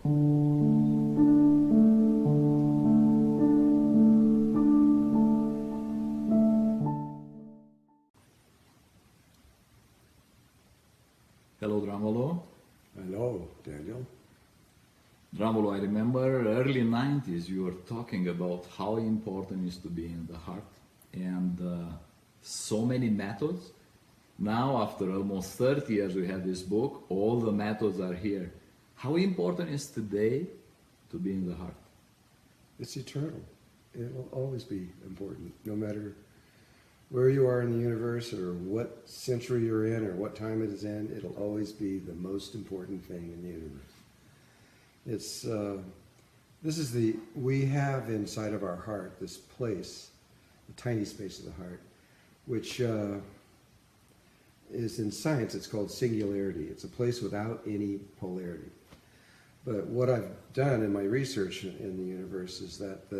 Hello, Drunvalo. Hello, Daniel. Drunvalo, I remember early 90s you were talking about how important it is to be in the heart and so many methods. Now, after almost 30 years we have this book, all the methods are here. How important is today to be in the heart? It's eternal. It will always be important, no matter where you are in the universe or what century you're in or what time it is in. It'll always be the most important thing in the universe. We have inside of our heart this place, the tiny space of the heart, which is in science, it's called singularity. It's a place without any polarity. But what I've done in my research in the universe is that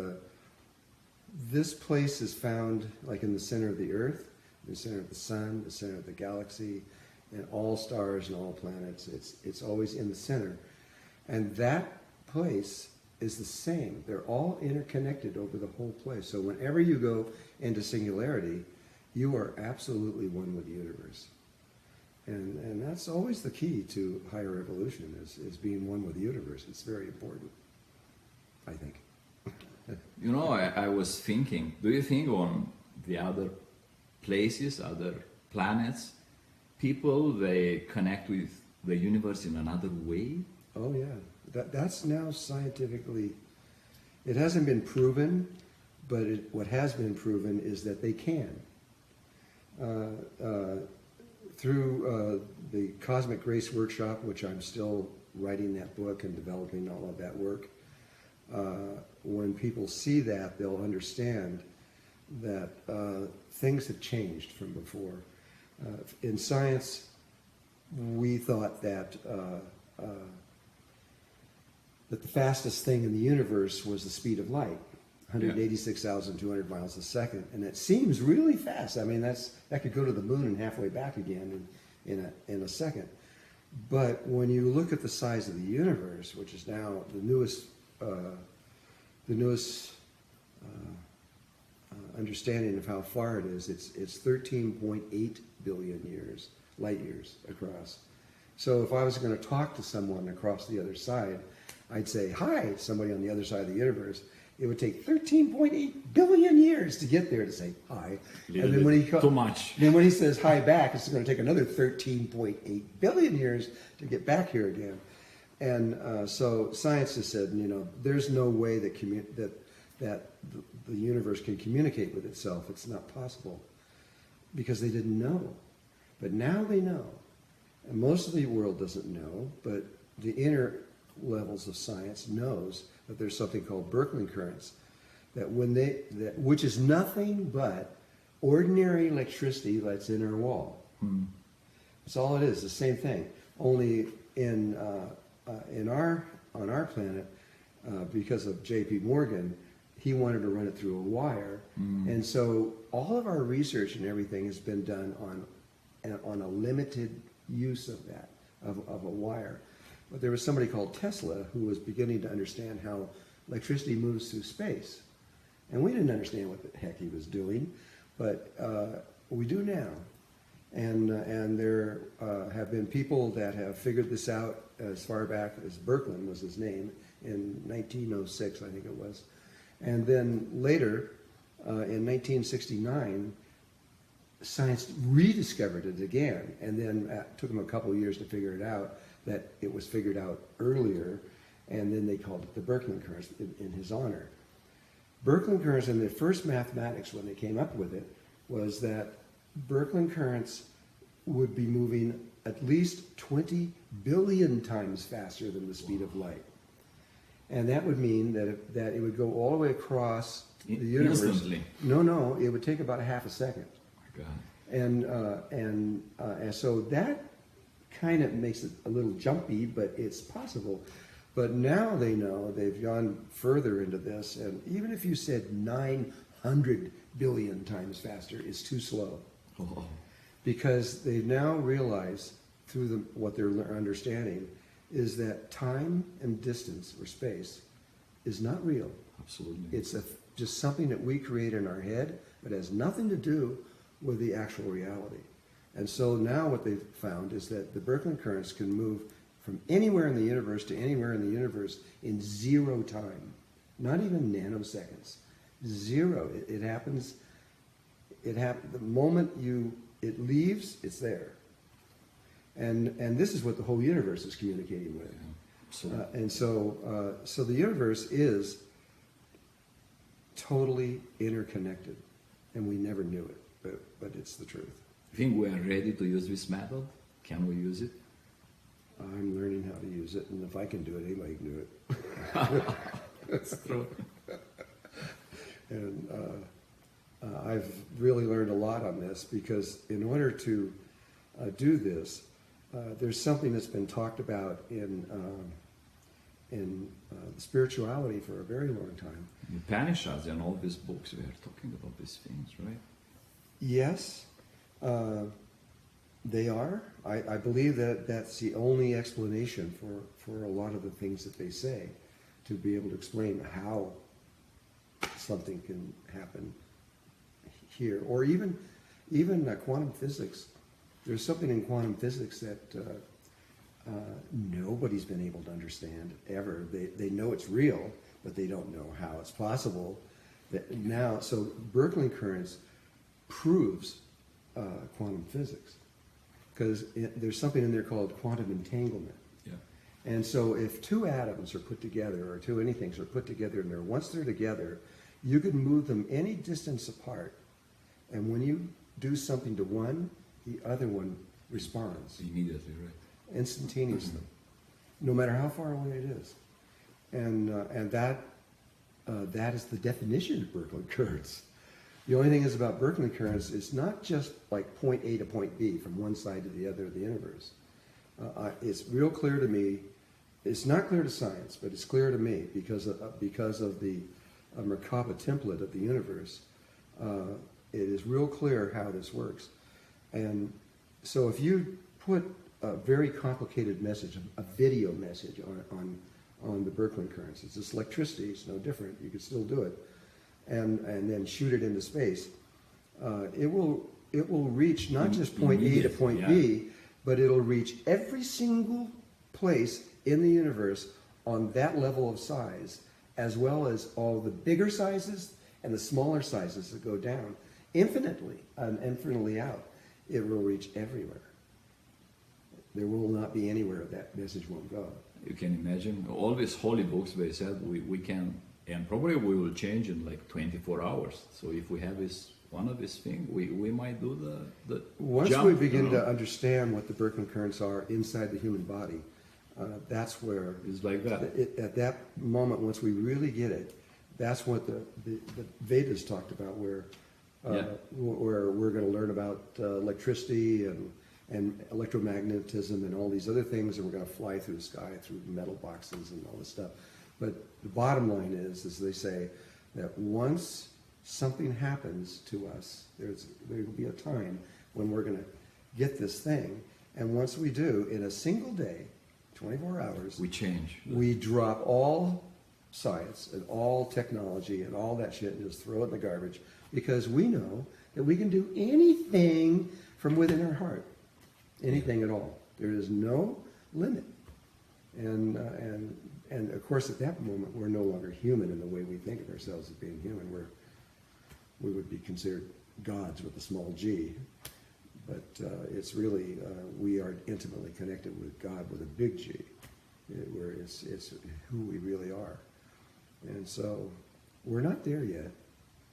this place is found like in the center of the earth, the center of the sun, the center of the galaxy, and all stars and all planets. It's always in the center. And that place is the same. They're all interconnected over the whole place. So whenever you go into singularity, you are absolutely one with the universe. And that's always the key to higher evolution, is being one with the universe. It's very important, I think. You know, I was thinking, do you think on the other places, other planets, people, they connect with the universe in another way? Oh yeah, that's now scientifically, it hasn't been proven, but what has been proven is that they can. Through the Cosmic Grace Workshop, which I'm still writing that book and developing all of that work, when people see that, they'll understand that things have changed from before. In science, we thought that the fastest thing in the universe was the speed of light, 186,200 miles a second, and it seems really fast. I mean, that could go to the moon and halfway back again in a second. But when you look at the size of the universe, which is now the newest understanding of how far it is, it's 13.8 billion light years across. So if I was going to talk to someone across the other side, I'd say hi, somebody on the other side of the universe. It would take 13.8 billion years to get there to say hi. And then when too much. Then when he says hi back, it's going to take another 13.8 billion years to get back here again. And so science has said, there's no way that the universe can communicate with itself. It's not possible, because they didn't know. But now they know. And most of the world doesn't know, but the inner levels of science knows that there's something called Birkeland currents, which is nothing but ordinary electricity that's in our wall. That's all it is. The same thing. Only on our planet, because of J.P. Morgan, he wanted to run it through a wire, and so all of our research and everything has been done on a limited use of that, of a wire. But there was somebody called Tesla who was beginning to understand how electricity moves through space. And we didn't understand what the heck he was doing, but we do now. And there have been people that have figured this out as far back as Birkeland was his name, in 1906, I think it was. And then later, in 1969, science rediscovered it again, and then it took them a couple of years to figure it out, that it was figured out earlier, and then they called it the Birkeland currents in his honor. Birkeland currents, in the first mathematics when they came up with it, was that Birkeland currents would be moving at least 20 billion times faster than the speed of light. And that would mean that it would go all the way across the universe. Instantly. No, it would take about a half a second. Oh my God. And so that kind of makes it a little jumpy, but it's possible. But now they know, they've gone further into this, and even if you said 900 billion times faster, it's too slow. Because they now realize, through what they're understanding, is that time and distance or space is not real. Absolutely. It's just something that we create in our head, but has nothing to do with the actual reality. And so now what they've found is that the Birkeland currents can move from anywhere in the universe to anywhere in the universe in 0 time, not even nanoseconds. 0. It happens. The moment it leaves, it's there. And this is what the whole universe is communicating with. Yeah, So the universe is totally interconnected, and we never knew it, but it's the truth. You think we are ready to use this method? Can we use it? I'm learning how to use it, and if I can do it, anybody can do it. That's true. And I've really learned a lot on this, because in order to do this, there's something that's been talked about in spirituality for a very long time. The Upanishads and all these books, we are talking about these things, right? Yes, they are. I believe that that's the only explanation for a lot of the things that they say, to be able to explain how something can happen here, or even quantum physics. There's something in quantum physics that nobody's been able to understand ever. They know it's real, but they don't know how it's possible. So Birkeland currents proves quantum physics, because there's something in there called quantum entanglement. Yeah. And so if 2 atoms are put together, or 2 anythings are put together in there, once they're together, you can move them any distance apart. And when you do something to one, the other one responds Immediately, right? instantaneously, no matter how far away it is. And that is the definition of Birkeland currents. The only thing is about Birkeland currents, it's not just like point A to point B from one side to the other of the universe. It's real clear to me. It's not clear to science, but it's clear to me because of the Merkaba template of the universe. It is real clear how this works. And so if you put a very complicated message, a video message on the Birkeland currents, it's just electricity, it's no different, you can still do it, and then shoot it into space, it will reach not just point A to point B, but it'll reach every single place in the universe on that level of size, as well as all the bigger sizes and the smaller sizes that go down infinitely and infinitely out. It will reach everywhere. There will not be anywhere that message won't go. You can imagine all these holy books, they said we can, and probably we will change in like 24 hours. So if we have one of these things, we might do the Once jump, we begin to understand what the Birkeland currents are inside the human body, that's where it's like that. At that moment, once we really get it, that's what the Vedas talked about, where we're going to learn about electricity and electromagnetism and all these other things, and we're going to fly through the sky through metal boxes and all this stuff. But the bottom line is they say that once something happens to us, there will be a time when we're going to get this thing, and once we do, in a single day, 24 hours, we change. We drop all science and all technology and all that shit and just throw it in the garbage, because we know that we can do anything from within our heart, anything at all. There is no limit, and of course at that moment we're no longer human in the way we think of ourselves as being human. We would be considered gods with a small g, but it's really we are intimately connected with God with a big G, where it's who we really are, and so we're not there yet,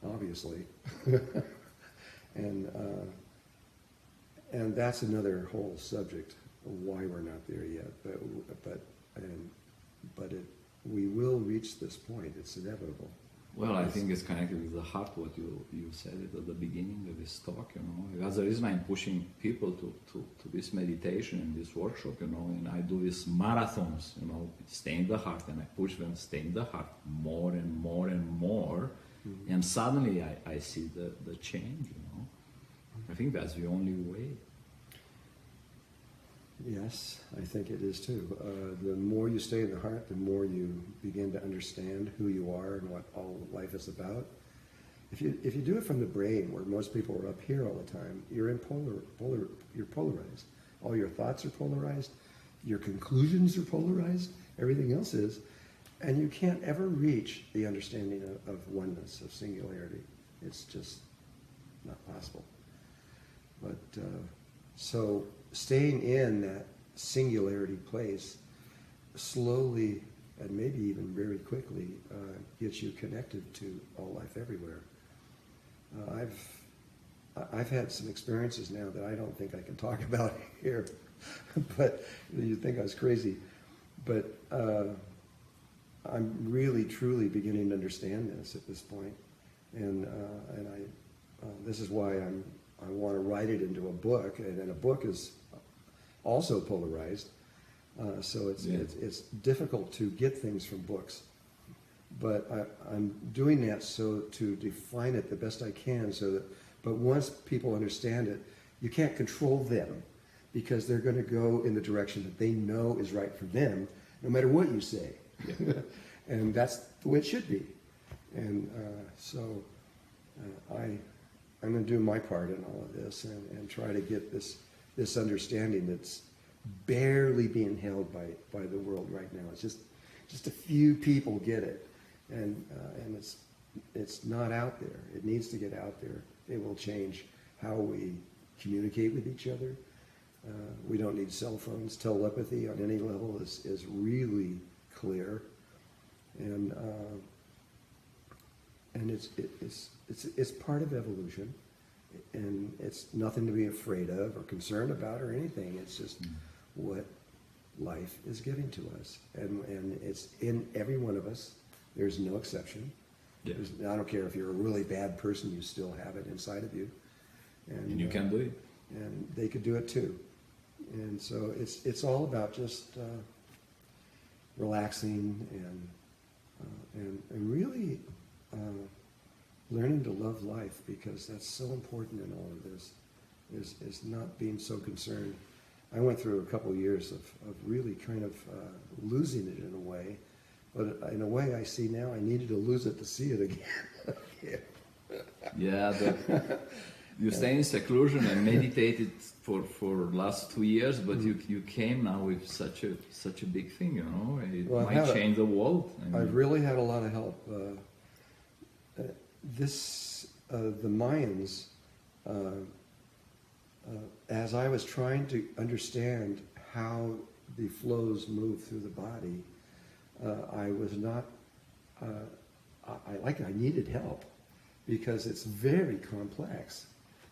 obviously, and that's another whole subject of why we're not there yet. But we will reach this point. It's inevitable. Well, I think it's connected with the heart, what you said it at the beginning of this talk, That's the reason I'm pushing people to this meditation and this workshop, and I do these marathons, stay in the heart, and I push them, stay in the heart more and more and more, and suddenly I see the change, I think that's the only way. Yes, I think it is too. The more you stay in the heart, the more you begin to understand who you are and what all life is about. If you do it from the brain, where most people are up here all the time, you're you're polarized. All your thoughts are polarized, your conclusions are polarized, everything else is, and you can't ever reach the understanding of oneness, of singularity. It's just not possible. But so staying in that singularity place slowly and maybe even very quickly gets you connected to all life everywhere. I've had some experiences now that I don't think I can talk about here, but you'd think I was crazy. But I'm really, truly beginning to understand this at this point, and this is why I want to write it into a book, and a book is also polarized, so it's difficult to get things from books. But I'm doing that so to define it the best I can, so that. But once people understand it, you can't control them, because they're going to go in the direction that they know is right for them, no matter what you say. Yeah. And that's the way it should be. And so I'm going to do my part in all of this and try to get this understanding that's barely being held by the world right now. It's just a few people get it. And it's not out there. It needs to get out there. It will change how we communicate with each other. We don't need cell phones. Telepathy on any level is really clear, and it's part of evolution, and it's nothing to be afraid of or concerned about or anything. It's just what life is giving to us, and it's in every one of us. There's no exception. Yeah. I don't care if you're a really bad person, you still have it inside of you. And you can do it. And they could do it too. And so it's all about just relaxing and really learning to love life, because that's so important in all of this, is not being so concerned. I went through a couple of years of really kind of losing it in a way. But in a way, I see now I needed to lose it to see it again. Yeah, you stay in seclusion and meditated for last 2 years, but you came now with such a big thing, you know. It might change the world. I mean, I've really had a lot of help. The Mayans, as I was trying to understand how the flows move through the body, I was not, I needed help, because it's very complex.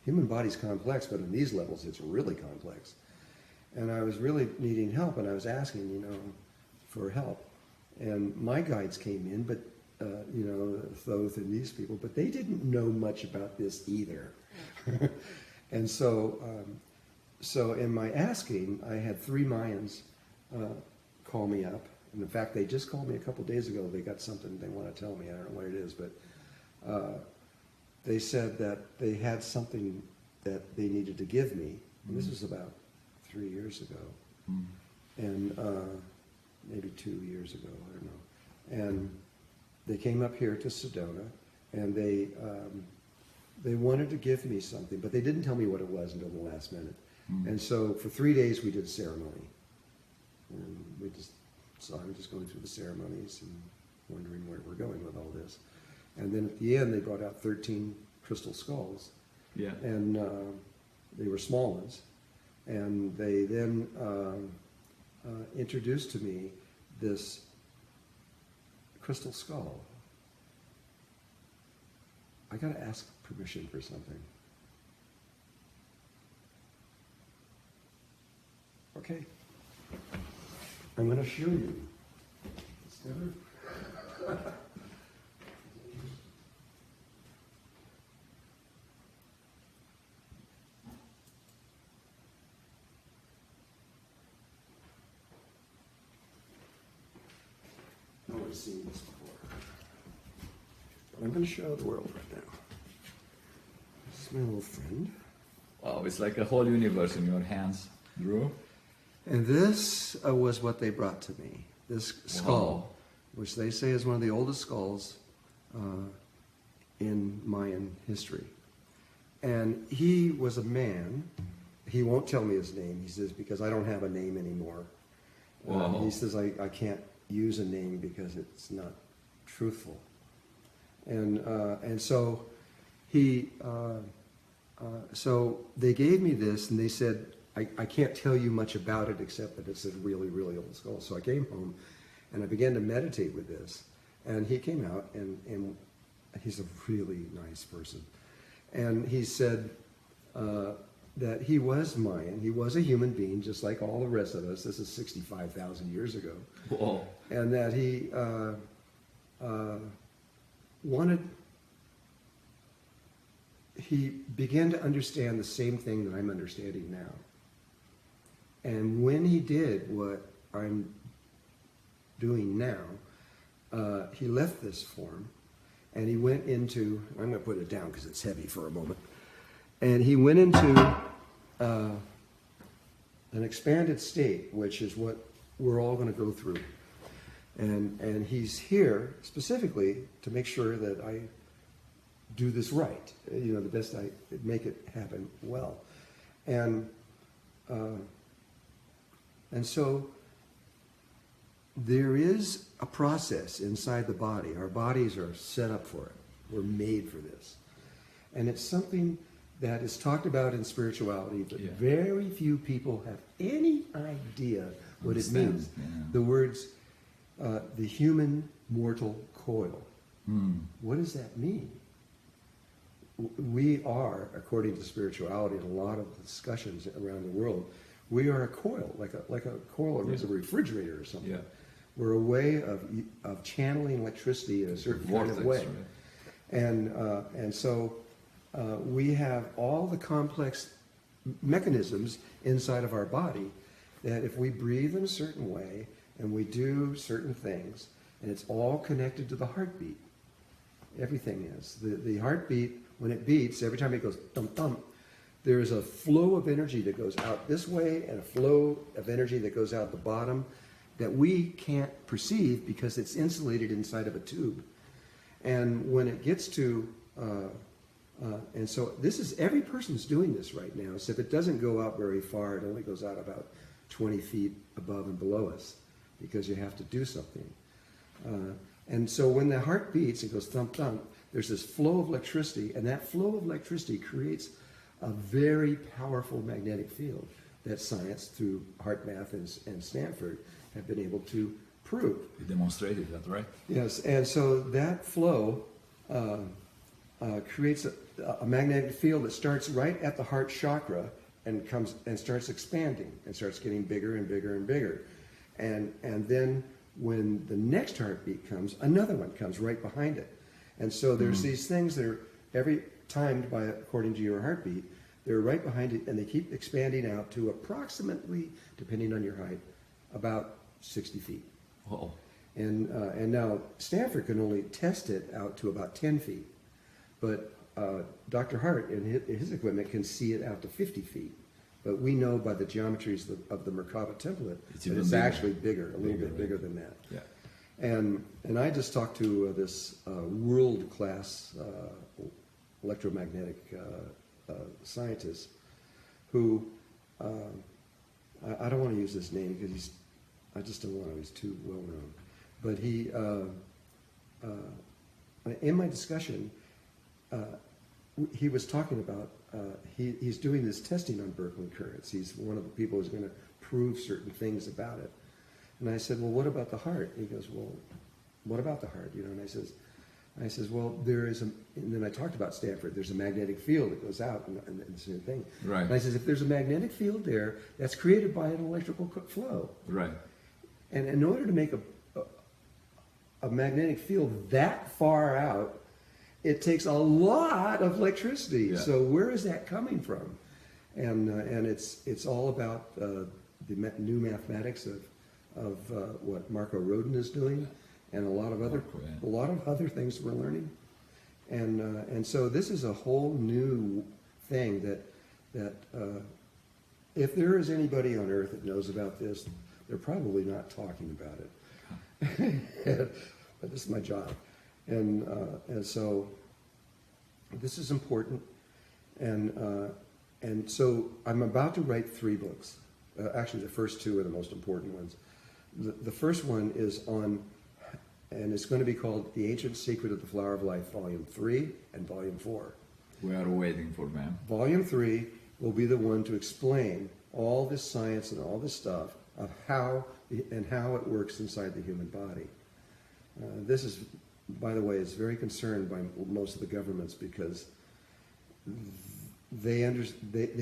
Human body's complex, but on these levels it's really complex. And I was really needing help, and I was asking, for help. And my guides came in, but, Thoth and these people, but they didn't know much about this either. And so in my asking, I had 3 Mayans call me up. And in fact, they just called me a couple days ago. They got something they want to tell me. I don't know what it is, but they said that they had something that they needed to give me. And this was about 3 years ago, and maybe 2 years ago, I don't know. And they came up here to Sedona, and they wanted to give me something, but they didn't tell me what it was until the last minute. And so for 3 days we did a ceremony, and so I'm just going through the ceremonies and wondering where we're going with all this. And then at the end, they brought out 13 crystal skulls. Yeah. And they were small ones. And they then introduced to me this crystal skull. I got to ask permission for something. Okay. I'm going to show you. Nobody's seen this before. But I'm going to show the world right now. This is my little friend. Wow, it's like a whole universe in your hands, Drew. And this was what they brought to me. This skull, Wow. which they say is one of the oldest skulls in Mayan history. And he was a man. He won't tell me his name. He says, because I don't have a name anymore. Wow. He says, I can't use a name because it's not truthful. And so so they gave me this, and they said, I can't tell you much about it except that it's a really, really old skull. So I came home, and I began to meditate with this. And he came out, and he's a really nice person. And he said that he was Mayan. He was a human being, just like all the rest of us. This is 65,000 years ago. Whoa. And that he he began to understand the same thing that I'm understanding now. And when he did what I'm doing now, he left this form and he went into, I'm going to put it down because it's heavy for a moment, and he went into an expanded state, which is what we're all going to go through. And he's here specifically to make sure that I do this right, the best I make it happen well. And so there is a process inside the body. Our bodies are set up for it. We're made for this. And it's something that is talked about in spirituality, but very few people have any idea what it means. Yeah. The words, the human mortal coil. What does that mean? We are, according to spirituality and a lot of discussions around the world, we are a coil, like a coil of a refrigerator or something. Yeah. We're a way of channeling electricity in a certain kind of way. Right? And so we have all the complex mechanisms inside of our body that if we breathe in a certain way and we do certain things, and it's all connected to the heartbeat. Everything is. The heartbeat, when it beats, every time it goes thump thump, there is a flow of energy that goes out this way and a flow of energy that goes out the bottom that we can't perceive because it's insulated inside of a tube. And when it gets to, and so this is, every person's doing this right now. So if it doesn't go out very far, it only goes out about 20 feet above and below us because you have to do something. And so when the heart beats, it goes thump thump, there's this flow of electricity, and that flow of electricity creates a very powerful magnetic field that science, through HeartMath and Stanford, have been able to prove. You demonstrated that, right? Yes, and so that flow creates a magnetic field that starts right at the heart chakra and comes and starts expanding and starts getting bigger and bigger and bigger. And then when the next heartbeat comes, another one comes right behind it. And so there's these things that are every timed by according to your heartbeat. They're right behind it, and they keep expanding out to approximately, depending on your height, about 60 feet. Oh. And now Stanford can only test it out to about 10 feet, but Dr. Hart and his equipment can see it out to 50 feet. But we know by the geometries of the Merkaba template that it's actually bigger, a little bit bigger than that. Yeah. And I just talked to this world-class electromagnetic scientist who, I don't want to use his name because I just don't want to, he's too well known. But he, in my discussion, he was talking about, he's doing this testing on Berkeley currents. He's one of the people who's going to prove certain things about it. And I said, well, what about the heart? And he goes, well, what about the heart? And I says, well, there is and then I talked about Stanford. There's a magnetic field that goes out and the same thing. Right. And I says, if there's a magnetic field there, that's created by an electrical flow. Right. And in order to make a magnetic field that far out, it takes a lot of electricity. Yeah. So where is that coming from? And it's all about the new mathematics of what Marco Rodin is doing, and a lot of other things we're learning. And so this is a whole new thing that if there is anybody on earth that knows about this, they're probably not talking about it. But this is my job. And so this is important. And so I'm about to write 3 books. Actually, the first 2 are the most important ones. The first one is on, and it's going to be called The Ancient Secret of the Flower of Life, Volume 3 and Volume 4. We are waiting for them. Volume 3 will be the one to explain all this science and all this stuff of how it works inside the human body. This is, by the way, is very concerned by most of the governments because they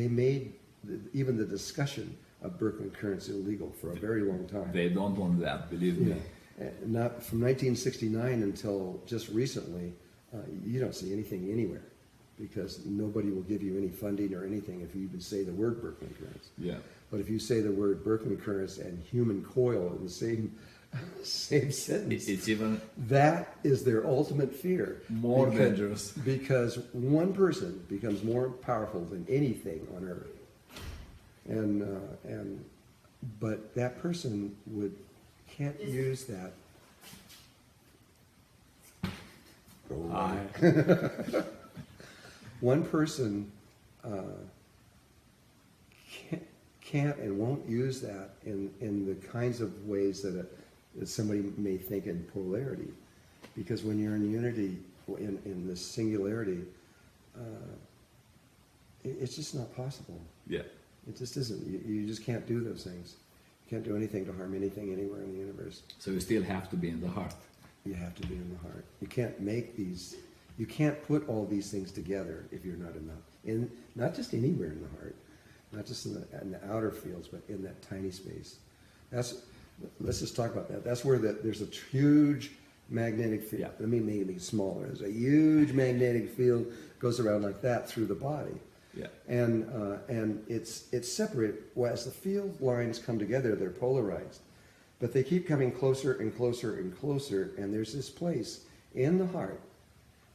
made even the discussion of Berkman currents illegal for a very long time. They don't want that, believe me. Not from 1969 until just recently, you don't see anything anywhere because nobody will give you any funding or anything if you even say the word Berkman currents. Yeah. But if you say the word Berkman currents and human coil in the same sentence, It's even that is their ultimate fear. more dangerous. Because one person becomes more powerful than anything on earth. But that person can't use that. One person can't and won't use that in the kinds of ways that somebody may think in polarity. Because when you're in unity, in this singularity, it's just not possible. Yeah. It just isn't. You just can't do those things. You can't do anything to harm anything anywhere in the universe. So you still have to be in the heart. You have to be in the heart. You can't make these. You can't put all these things together if you're not enough. Not just anywhere in the heart, not just in the outer fields, but in that tiny space. Let's just talk about that. That's where there's a huge magnetic field. Yeah. Let me make it smaller. There's a huge magnetic field goes around like that through the body. Yeah. And it's separate. Well, as the field lines come together, they're polarized. But they keep coming closer and closer and closer, and there's this place in the heart,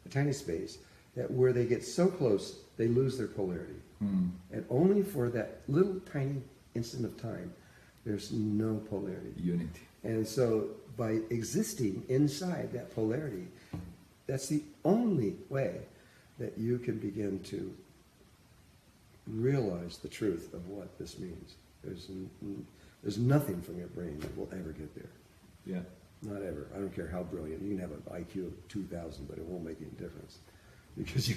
a tiny space, that where they get so close, they lose their polarity. And only for that little tiny instant of time, there's no polarity. Unity. And so by existing inside that polarity, that's the only way that you can begin to realize the truth of what this means. There's nothing from your brain that will ever get there. Yeah. Not ever. I don't care how brilliant. You can have an IQ of 2,000, but it won't make any difference. Because you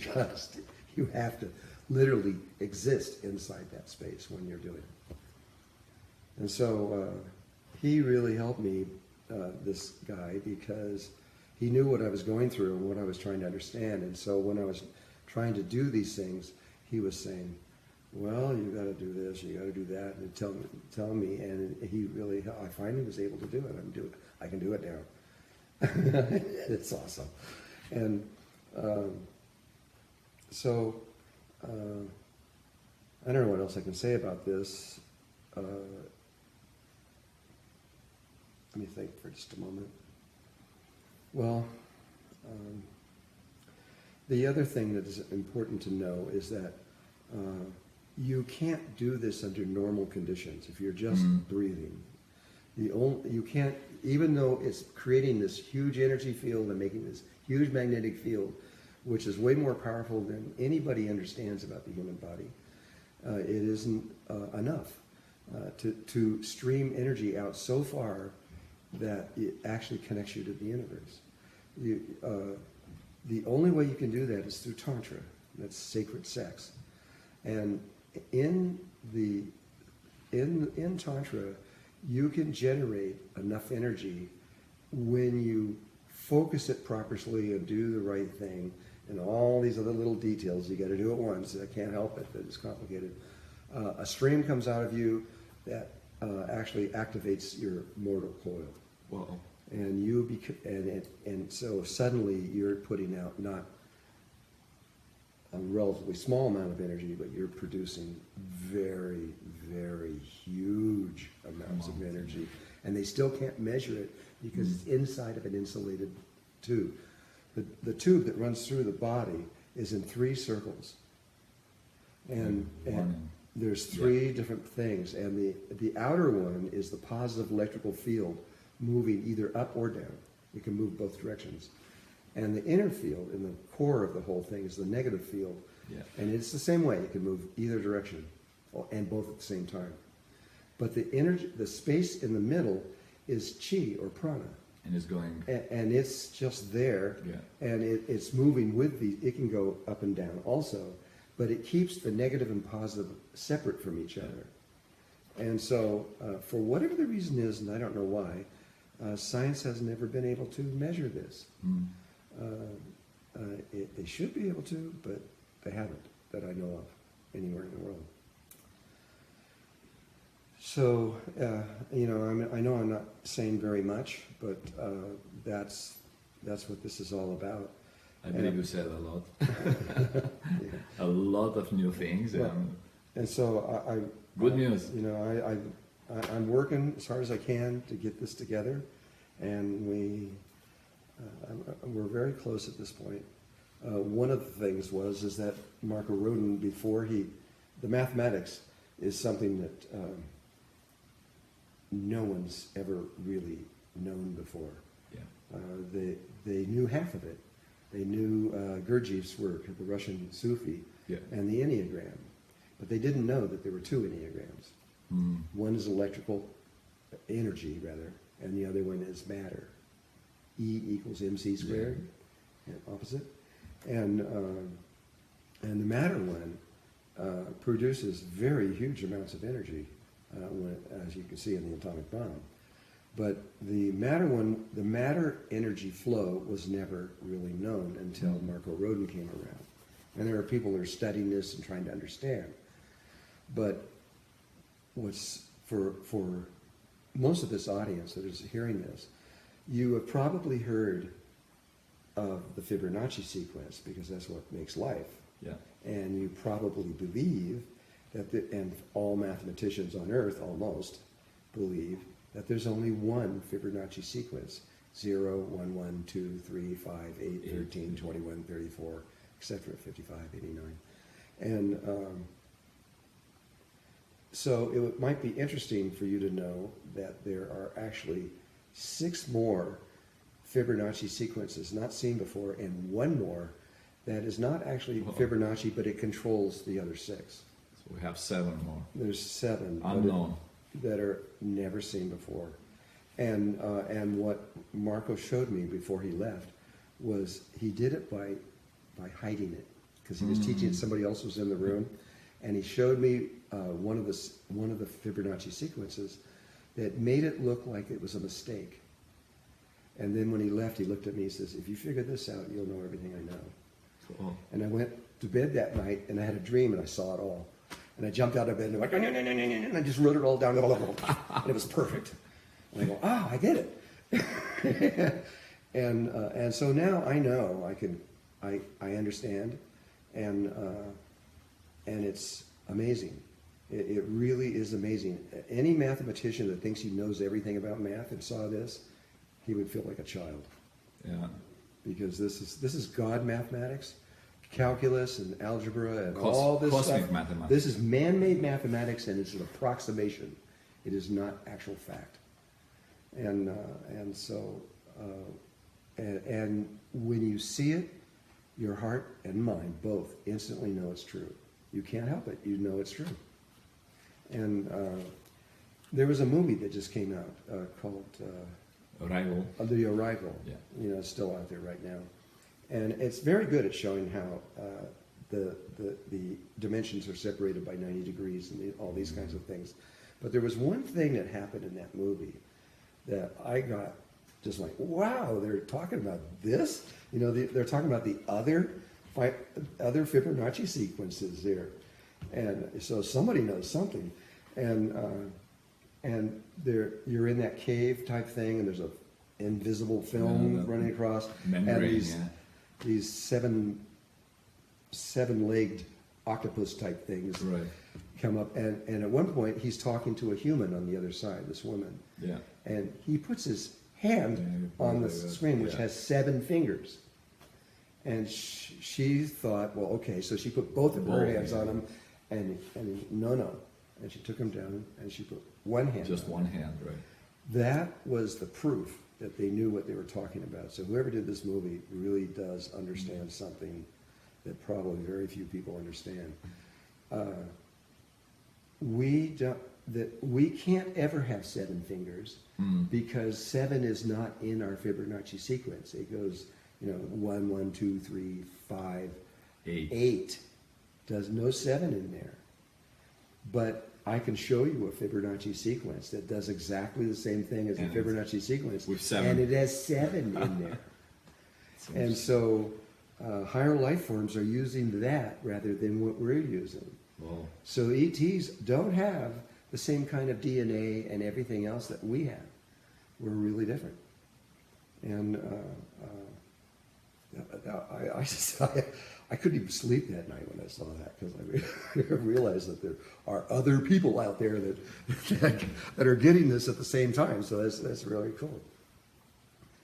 have to literally exist inside that space when you're doing it. And so he really helped me, this guy, because he knew what I was going through and what I was trying to understand. And so when I was trying to do these things, he was saying, well, you got to do this, you got to do that, and tell me. And he really, I finally was able to do it. I can do it now. It's awesome. And so I don't know what else I can say about this. Let me think for just a moment. Well, the other thing that is important to know is that you can't do this under normal conditions if you're just breathing. You can't, even though it's creating this huge energy field and making this huge magnetic field, which is way more powerful than anybody understands about the human body, it isn't enough to stream energy out so far that it actually connects you to the universe. The only way you can do that is through Tantra. That's sacred sex. And in Tantra, you can generate enough energy when you focus it properly and do the right thing and all these other little details. You got to do it once. I can't help it, but it's complicated. A stream comes out of you that actually activates your mortal coil. Wow. And so suddenly you're putting out not a relatively small amount of energy, but you're producing very, very huge amounts of energy. And they still can't measure it because it's inside of an insulated tube. The tube that runs through the body is in 3 circles. And there's three different things, and the outer one is the positive electrical field moving either up or down. It can move both directions. And the inner field, in the core of the whole thing, is the negative field. Yeah. And it's the same way. It can move either direction, and both at the same time. But the energy, the space in the middle is chi, or prana. And it's going. And it's just there, and it's moving with it can go up and down also, but it keeps the negative and positive separate from each other. And so, for whatever the reason is, and I don't know why, science has never been able to measure this. They should be able to, but they haven't, that I know of, anywhere in the world. So, I know I'm not saying very much, but that's what this is all about. I believe you said a lot. Yeah. A lot of new things. Well, and so good news. I'm working as hard as I can to get this together, and we're very close at this point. One of the things is that Marco Rodin, the mathematics is something that no one's ever really known before. Yeah. They knew half of it. They knew Gurdjieff's work, the Russian Sufi, and the Enneagram, but they didn't know that there were two Enneagrams. One is electrical energy, rather, and the other one is matter. E equals mc squared, and opposite. And the matter one produces very huge amounts of energy, as you can see in the atomic bomb. But the matter energy flow was never really known until Marco Rodin came around. And there are people that are studying this and trying to understand. But what's for most of this audience that is hearing this, you have probably heard of the Fibonacci sequence, because that's what makes life. Yeah. And you probably believe that, and all mathematicians on Earth almost believe, that there's only one Fibonacci sequence: 0, 1, 1, 2, 3, 5, 8, 13, 21, 34, etc., 55, 89. And so it might be interesting for you to know that there are actually 6 more Fibonacci sequences not seen before, and 1 more that is not actually Fibonacci, but it controls the other 6. So we have 7 more. There's 7 unknown that are never seen before. And what Marco showed me before he left was he did it by hiding it, because he was teaching it. Somebody else was in the room, and he showed me one of the Fibonacci sequences that made it look like it was a mistake. And then when he left, he looked at me and says, "If you figure this out, you'll know everything I know." Cool. And I went to bed that night, and I had a dream, and I saw it all. And I jumped out of bed and went, and I just wrote it all down, and it was perfect. And I go, I get it. and so now I know I understand, and it's amazing. It really is amazing. Any mathematician that thinks he knows everything about math and saw this, he would feel like a child. Yeah. Because this is God mathematics, calculus and algebra and all this cosmic stuff. Mathematics. This is man-made mathematics, and it's an approximation. It is not actual fact. And so when you see it, your heart and mind both instantly know it's true. You can't help it. You know it's true. And there was a movie that just came out called Arrival. The Arrival. Yeah. It's still out there right now. And it's very good at showing how the dimensions are separated by 90 degrees and all these kinds of things. But there was one thing that happened in that movie that I got just like, wow, they're talking about this? They're talking about the other Fibonacci sequences there. And so somebody knows something. And you're in that cave type thing, and there's a invisible film running across, membrane, and these seven-legged octopus type things come up, and at one point he's talking to a human on the other side, this woman, and he puts his hand on the screen, which has 7 fingers, and she thought, well, okay, so she put both of her hands on him, And no. And she took him down and she put one hand Just on one it. hand, right? That was the proof that they knew what they were talking about. So whoever did this movie really does understand something that probably very few people understand. We can't ever have 7 fingers because 7 is not in our Fibonacci sequence. It goes, 1, 1, 2, 3, 5, 8. There's no 7 in there. But I can show you a Fibonacci sequence that does exactly the same thing as a And Fibonacci sequence. with 7. And it has 7 in there. And so higher life forms are using that rather than what we're using. Well, So ETs don't have the same kind of DNA and everything else that we have. We're really different. And I couldn't even sleep that night when I saw that because I realized that there are other people out there that are getting this at the same time. So that's really cool.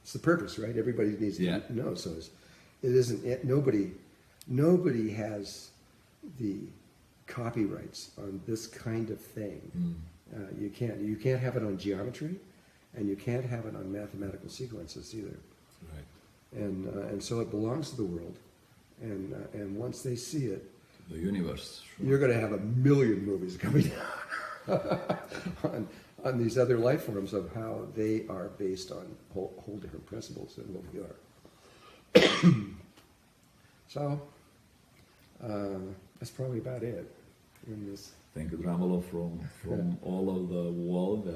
It's the purpose, right? Everybody needs to know. So it isn't. Nobody has the copyrights on this kind of thing. You can't have it on geometry, and you can't have it on mathematical sequences either. right. And so it belongs to the world. And once they see it, The universe. Sure. you're going to have a million movies coming on these other life forms of how they are based on whole different principles than what we are. So that's probably about it in this. Thank you, Drunvalo, from all of the world that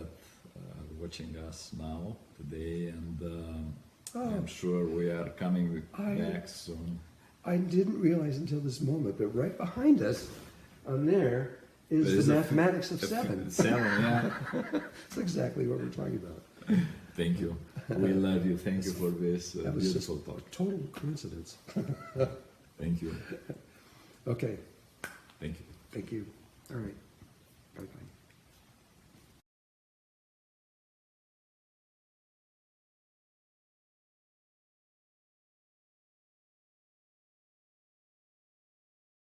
are watching us now, today, and I'm sure we are coming back soon. I didn't realize until this moment, but right behind us, on there, is There is the a mathematics of 7. 7, yeah. That's exactly what we're talking about. Thank you. We love you. Thank you for this That was just beautiful talk. total coincidence. Thank you. Okay, Thank you. thank you. All right. Bye-bye.